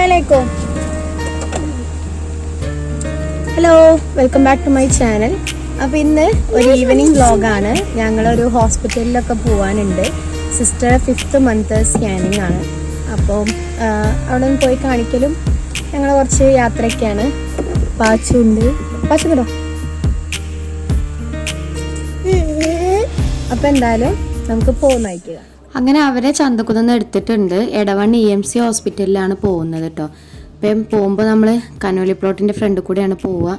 Assalamualaikum. Hello, welcome back to my channel. അപ്പോൾ ഇന്ന് ഒരു ഈവനിങ് വ്ളോഗാണ്. ഞങ്ങളൊരു ഹോസ്പിറ്റലിലൊക്കെ പോകാനുണ്ട്. സിസ്റ്റർ 5th മന്ത് സ്കാനിങ് ആണ്. അപ്പോൾ അവിടെ നിന്ന് പോയി കാണിക്കലും ഞങ്ങൾ കുറച്ച് യാത്രയൊക്കെയാണ്. പാച്ചുണ്ട്, പാച്ചുണ്ടോ? അപ്പോൾ എന്തായാലും നമുക്ക് പോകുന്നയക്കുക. അങ്ങനെ അവരെ ചന്തക്കുന്ന് എടുത്തിട്ടുണ്ട്. എടവണ്ണ EMC ഹോസ്പിറ്റലിലാണ് പോകുന്നത് കേട്ടോ. അപ്പം പോകുമ്പോൾ നമ്മൾ കനോലി പ്ലോട്ടിൻ്റെ ഫ്രണ്ട് കൂടെയാണ് പോവുക.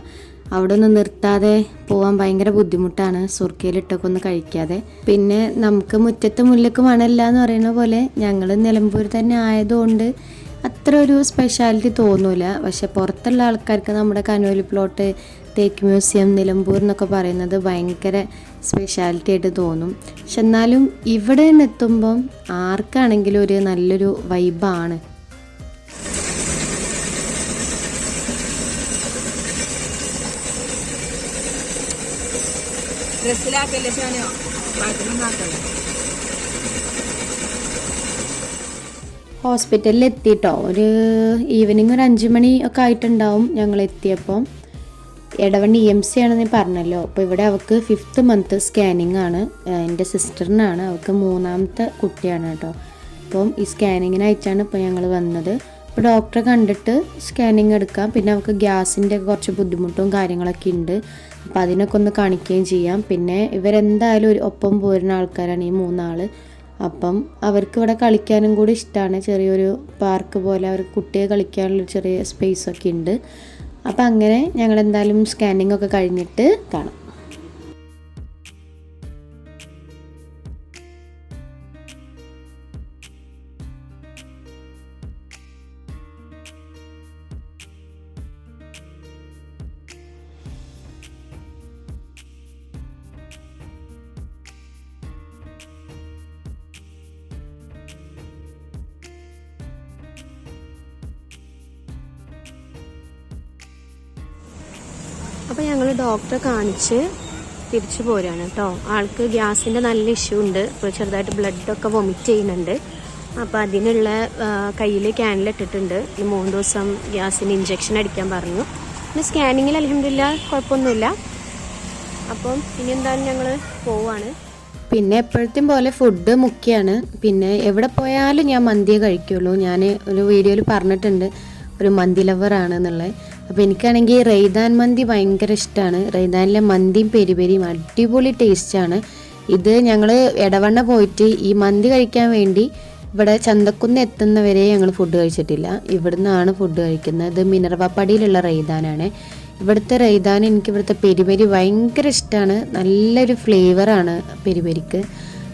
അവിടെ ഒന്ന് നിർത്താതെ പോകാൻ ഭയങ്കര ബുദ്ധിമുട്ടാണ്, സുർക്കയിലിട്ടൊക്കെ ഒന്ന് കഴിക്കാതെ. പിന്നെ നമുക്ക് മുറ്റത്ത് മുല്ലക്ക് മണമില്ല എന്ന് പറയുന്ന പോലെ ഞങ്ങൾ നിലമ്പൂർ തന്നെ ആയതുകൊണ്ട് അത്ര ഒരു സ്പെഷ്യാലിറ്റി തോന്നൂല. പക്ഷെ പുറത്തുള്ള ആൾക്കാർക്ക് നമ്മുടെ കനോലി പ്ലോട്ട്, തേക്ക് മ്യൂസിയം, നിലമ്പൂർ എന്നൊക്കെ പറയുന്നത് ഭയങ്കര സ്പെഷ്യാലിറ്റി ആയിട്ട് തോന്നും. പക്ഷെ എന്നാലും ഇവിടെ എത്തുമ്പം ആർക്കാണെങ്കിലും ഒരു നല്ലൊരു വൈബാണ്. ഹോസ്പിറ്റലിൽ എത്തിയിട്ടോ. ഒരു ഈവനിങ് ഒരു 5 മണി ഒക്കെ ആയിട്ടുണ്ടാവും ഞങ്ങൾ എത്തിയപ്പം. എടവണ്ണ EMC ആണെന്ന് പറഞ്ഞല്ലോ. അപ്പോൾ ഇവിടെ അവൾക്ക് 5th മന്ത് സ്കാനിങ് ആണ്. എൻ്റെ സിസ്റ്ററിനാണ്, അവൾക്ക് 3ാമത്തെ കുട്ടിയാണ് കേട്ടോ. അപ്പം ഈ സ്കാനിങ്ങിനായിട്ടാണ് ഇപ്പോൾ ഞങ്ങൾ വന്നത്. അപ്പോൾ ഡോക്ടറെ കണ്ടിട്ട് സ്കാനിങ് എടുക്കാം. പിന്നെ അവൾക്ക് ഗ്യാസിൻ്റെ കുറച്ച് ബുദ്ധിമുട്ടും കാര്യങ്ങളൊക്കെ ഉണ്ട്. അപ്പോൾ അതിനൊക്കെ ഒന്ന് കാണിക്കുകയും ചെയ്യാം. പിന്നെ ഇവരെന്തായാലും ഒപ്പം പോരുന്ന ആൾക്കാരാണ് ഈ 3 ആൾ. അപ്പം അവർക്ക് ഇവിടെ കളിക്കാനും കൂടി ഇഷ്ടമാണ്. ചെറിയൊരു പാർക്ക് പോലെ അവർക്ക് കുട്ടിയെ കളിക്കാനുള്ളൊരു ചെറിയ സ്പേസൊക്കെ ഉണ്ട്. അപ്പം അങ്ങനെ ഞങ്ങളെന്തായാലും സ്കാനിങ് ഒക്കെ കഴിഞ്ഞിട്ട് കാണാം. അപ്പോൾ ഞങ്ങൾ ഡോക്ടറെ കാണിച്ച് തിരിച്ചു പോരാണ് കേട്ടോ. ആൾക്ക് ഗ്യാസിൻ്റെ നല്ല ഇഷ്യൂ ഉണ്ട്. ഇപ്പോൾ ചെറുതായിട്ട് ബ്ലഡൊക്കെ വൊമിറ്റ് ചെയ്യുന്നുണ്ട്. അപ്പോൾ അതിനുള്ള കയ്യിൽ ക്യാനിലിട്ടിട്ടുണ്ട്. 3 ദിവസം ഗ്യാസിന് ഇഞ്ചക്ഷൻ അടിക്കാൻ പറഞ്ഞു. പിന്നെ സ്കാനിങ്ങിൽ അൽഹംദുലില്ലാ കുഴപ്പമൊന്നുമില്ല. അപ്പം ഇനി എന്തായാലും ഞങ്ങൾ പോവാണ്. പിന്നെ എപ്പോഴത്തെയും പോലെ ഫുഡ് മുഖ്യമാണ്. പിന്നെ എവിടെ പോയാലും ഞാൻ മന്തിയെ കഴിക്കുള്ളൂ. ഞാൻ ഒരു വീഡിയോയിൽ പറഞ്ഞിട്ടുണ്ട് ഒരു മന്തി ലവറാണെന്നുള്ളത്. അപ്പോൾ എനിക്കാണെങ്കിൽ റെയ്ദാൻ മന്തി ഭയങ്കര ഇഷ്ടമാണ്. റെയ്ദാനിലെ മന്തിയും പെരിപെരിയും അടിപൊളി ടേസ്റ്റാണ്. ഇത് ഞങ്ങൾ എടവണ്ണ പോയിട്ട് ഈ മന്തി കഴിക്കാൻ വേണ്ടി ഇവിടെ ചന്തക്കുന്ന് എത്തുന്നവരെ ഞങ്ങൾ ഫുഡ് കഴിച്ചിട്ടില്ല. ഇവിടുന്നാണ് ഫുഡ് കഴിക്കുന്നത്. ഇത് മിനർവാപ്പടിയിലുള്ള റെയ്ദാനാണ്. ഇവിടുത്തെ റെയ്ദാൻ എനിക്ക് ഇവിടുത്തെ പെരിപെരി ഭയങ്കര ഇഷ്ടമാണ്. നല്ലൊരു ഫ്ലേവറാണ് പെരിപെരിക്ക്.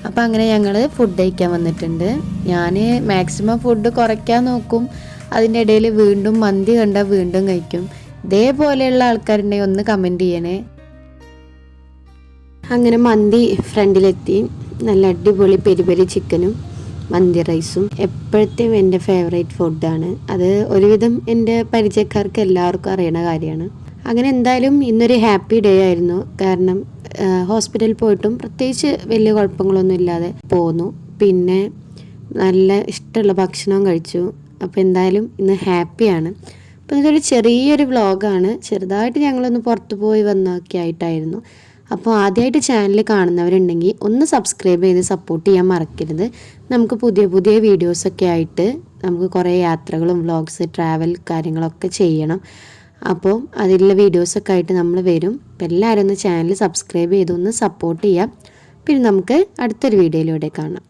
അപ്പോൾ അങ്ങനെ ഞങ്ങൾ ഫുഡ് കഴിക്കാൻ വന്നിട്ടുണ്ട്. ഞാൻ മാക്സിമം ഫുഡ് കുറയ്ക്കാൻ നോക്കും. അതിൻ്റെ ഇടയിൽ വീണ്ടും മന്തി കണ്ടാൽ വീണ്ടും കഴിക്കും. ഇതേപോലെയുള്ള ആൾക്കാരുണ്ടെങ്കിൽ ഒന്ന് കമൻറ്റ് ചെയ്യണേ. അങ്ങനെ മന്തി ഫ്രണ്ടിലെത്തി. നല്ല അടിപൊളി പെരി ചിക്കനും മന്തി റൈസും എപ്പോഴത്തെയും എൻ്റെ ഫേവറേറ്റ് ഫുഡാണ്. അത് ഒരുവിധം എൻ്റെ പരിചയക്കാർക്ക് എല്ലാവർക്കും അറിയണ കാര്യമാണ്. അങ്ങനെ എന്തായാലും ഇന്നൊരു ഹാപ്പി ഡേ ആയിരുന്നു. കാരണം ഹോസ്പിറ്റലിൽ പോയിട്ടും പ്രത്യേകിച്ച് വലിയ കുഴപ്പങ്ങളൊന്നും ഇല്ലാതെ പോന്നു. പിന്നെ നല്ല ഇഷ്ടമുള്ള ഭക്ഷണവും കഴിച്ചു. അപ്പോൾ എന്തായാലും ഇന്ന് ഹാപ്പിയാണ്. അപ്പോൾ ഇതൊരു ചെറിയൊരു വ്ളോഗാണ്. ചെറുതായിട്ട് ഞങ്ങളൊന്ന് പുറത്ത് പോയി വന്നൊക്കെ ആയിട്ടായിരുന്നു. അപ്പോൾ ആദ്യമായിട്ട് ചാനൽ കാണുന്നവരുണ്ടെങ്കിൽ ഒന്ന് സബ്സ്ക്രൈബ് ചെയ്ത് സപ്പോർട്ട് ചെയ്യാൻ മറക്കരുത്. നമുക്ക് പുതിയ പുതിയ വീഡിയോസൊക്കെ ആയിട്ട് നമുക്ക് കുറേ യാത്രകളും വ്ളോഗ്സ്, ട്രാവൽ കാര്യങ്ങളൊക്കെ ചെയ്യണം. അപ്പോൾ അതിലുള്ള വീഡിയോസൊക്കെ ആയിട്ട് നമ്മൾ വരും. അപ്പോൾ എല്ലാവരും ഒന്ന് ചാനൽ സബ്സ്ക്രൈബ് ചെയ്ത് ഒന്ന് സപ്പോർട്ട് ചെയ്യാം. പിന്നെ നമുക്ക് അടുത്തൊരു വീഡിയോയിലൂടെ കാണാം.